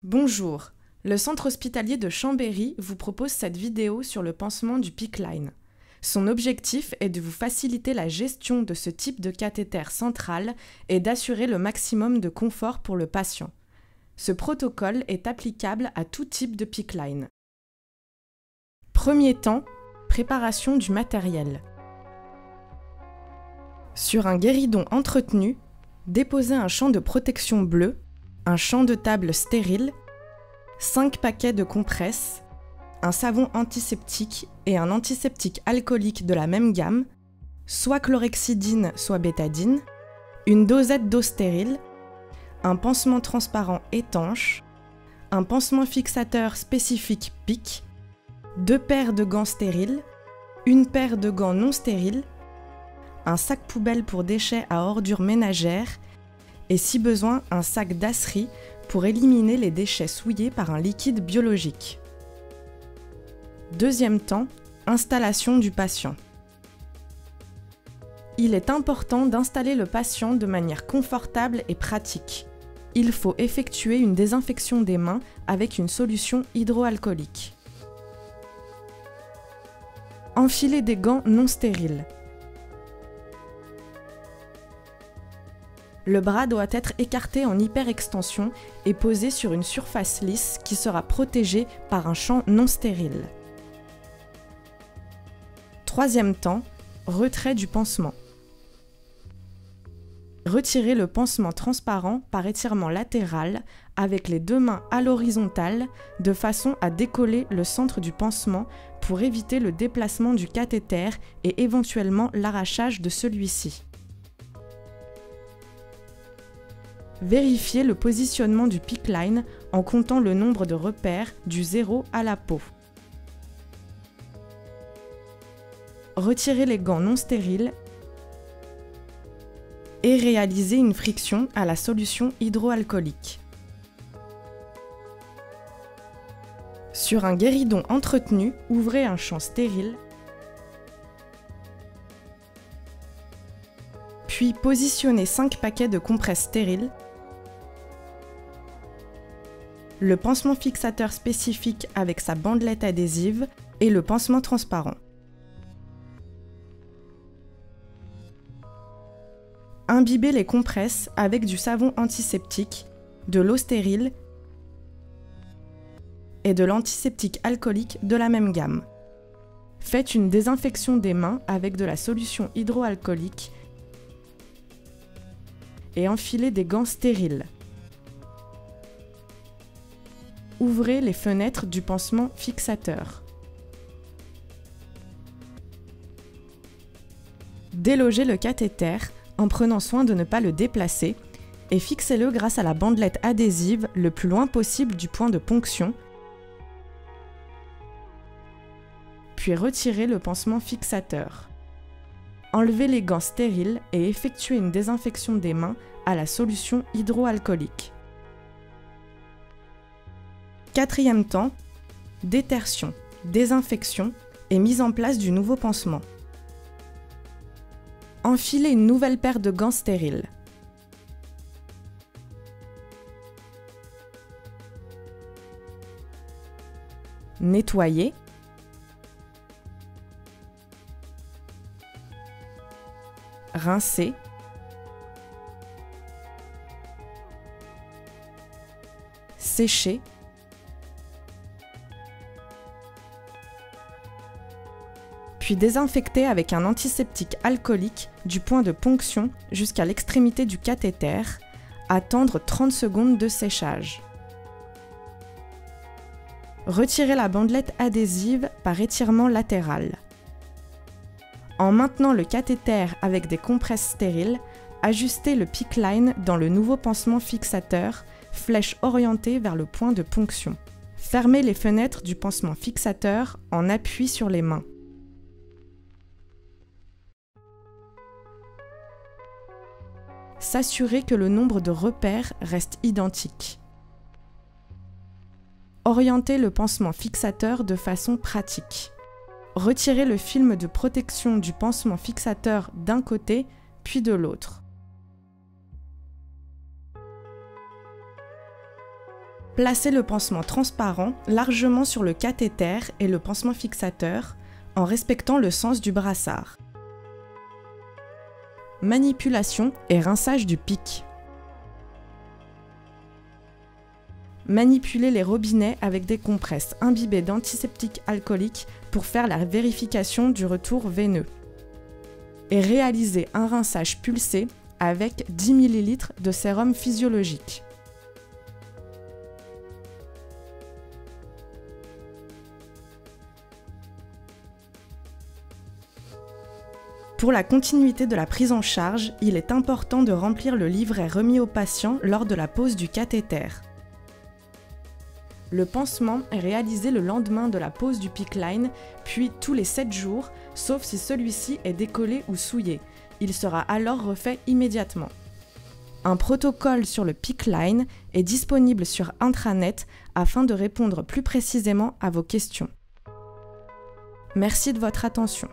Bonjour, le centre hospitalier de Chambéry vous propose cette vidéo sur le pansement du PICC-Line. Son objectif est de vous faciliter la gestion de ce type de cathéter central et d'assurer le maximum de confort pour le patient. Ce protocole est applicable à tout type de PICC-Line. Premier temps, préparation du matériel. Sur un guéridon entretenu, déposez un champ de protection bleu, un champ de table stérile, 5 paquets de compresses, un savon antiseptique et un antiseptique alcoolique de la même gamme, soit chlorhexidine, soit bétadine, une dosette d'eau stérile, un pansement transparent étanche, un pansement fixateur spécifique PICC, 2 paires de gants stériles, une paire de gants non stériles, un sac poubelle pour déchets à ordures ménagères et si besoin un sac d'acerie pour éliminer les déchets souillés par un liquide biologique. Deuxième temps, installation du patient. Il est important d'installer le patient de manière confortable et pratique. Il faut effectuer une désinfection des mains avec une solution hydroalcoolique. Enfiler des gants non stériles. Le bras doit être écarté en hyperextension et posé sur une surface lisse qui sera protégée par un champ non stérile. Troisième temps, retrait du pansement. Retirez le pansement transparent par étirement latéral avec les 2 mains à l'horizontale de façon à décoller le centre du pansement pour éviter le déplacement du cathéter et éventuellement l'arrachage de celui-ci. Vérifiez le positionnement du PICC-Line en comptant le nombre de repères du 0 à la peau. Retirez les gants non stériles et réalisez une friction à la solution hydroalcoolique. Sur un guéridon entretenu, ouvrez un champ stérile, puis positionnez 5 paquets de compresses stériles, le pansement fixateur spécifique avec sa bandelette adhésive et le pansement transparent. Imbibez les compresses avec du savon antiseptique, de l'eau stérile et de l'antiseptique alcoolique de la même gamme. Faites une désinfection des mains avec de la solution hydroalcoolique et enfilez des gants stériles. Ouvrez les fenêtres du pansement fixateur. Délogez le cathéter en prenant soin de ne pas le déplacer et fixez-le grâce à la bandelette adhésive le plus loin possible du point de ponction, puis retirez le pansement fixateur. Enlevez les gants stériles et effectuez une désinfection des mains à la solution hydroalcoolique. Quatrième temps, détertion, désinfection et mise en place du nouveau pansement. Enfilez une nouvelle paire de gants stériles. Nettoyez. Rincez. Séchez. Puis désinfectez avec un antiseptique alcoolique du point de ponction jusqu'à l'extrémité du cathéter, attendre 30 secondes de séchage. Retirez la bandelette adhésive par étirement latéral. En maintenant le cathéter avec des compresses stériles, ajustez le PICC-Line dans le nouveau pansement fixateur, flèche orientée vers le point de ponction. Fermez les fenêtres du pansement fixateur en appui sur les mains. S'assurer que le nombre de repères reste identique. Orientez le pansement fixateur de façon pratique. Retirez le film de protection du pansement fixateur d'un côté, puis de l'autre. Placez le pansement transparent largement sur le cathéter et le pansement fixateur en respectant le sens du brassard. Manipulation et rinçage du pic. Manipulez les robinets avec des compresses imbibées d'antiseptique alcoolique pour faire la vérification du retour veineux. Et réalisez un rinçage pulsé avec 10 ml de sérum physiologique. Pour la continuité de la prise en charge, il est important de remplir le livret remis au patient lors de la pose du cathéter. Le pansement est réalisé le lendemain de la pose du PICC line, puis tous les 7 jours, sauf si celui-ci est décollé ou souillé. Il sera alors refait immédiatement. Un protocole sur le PICC line est disponible sur intranet afin de répondre plus précisément à vos questions. Merci de votre attention.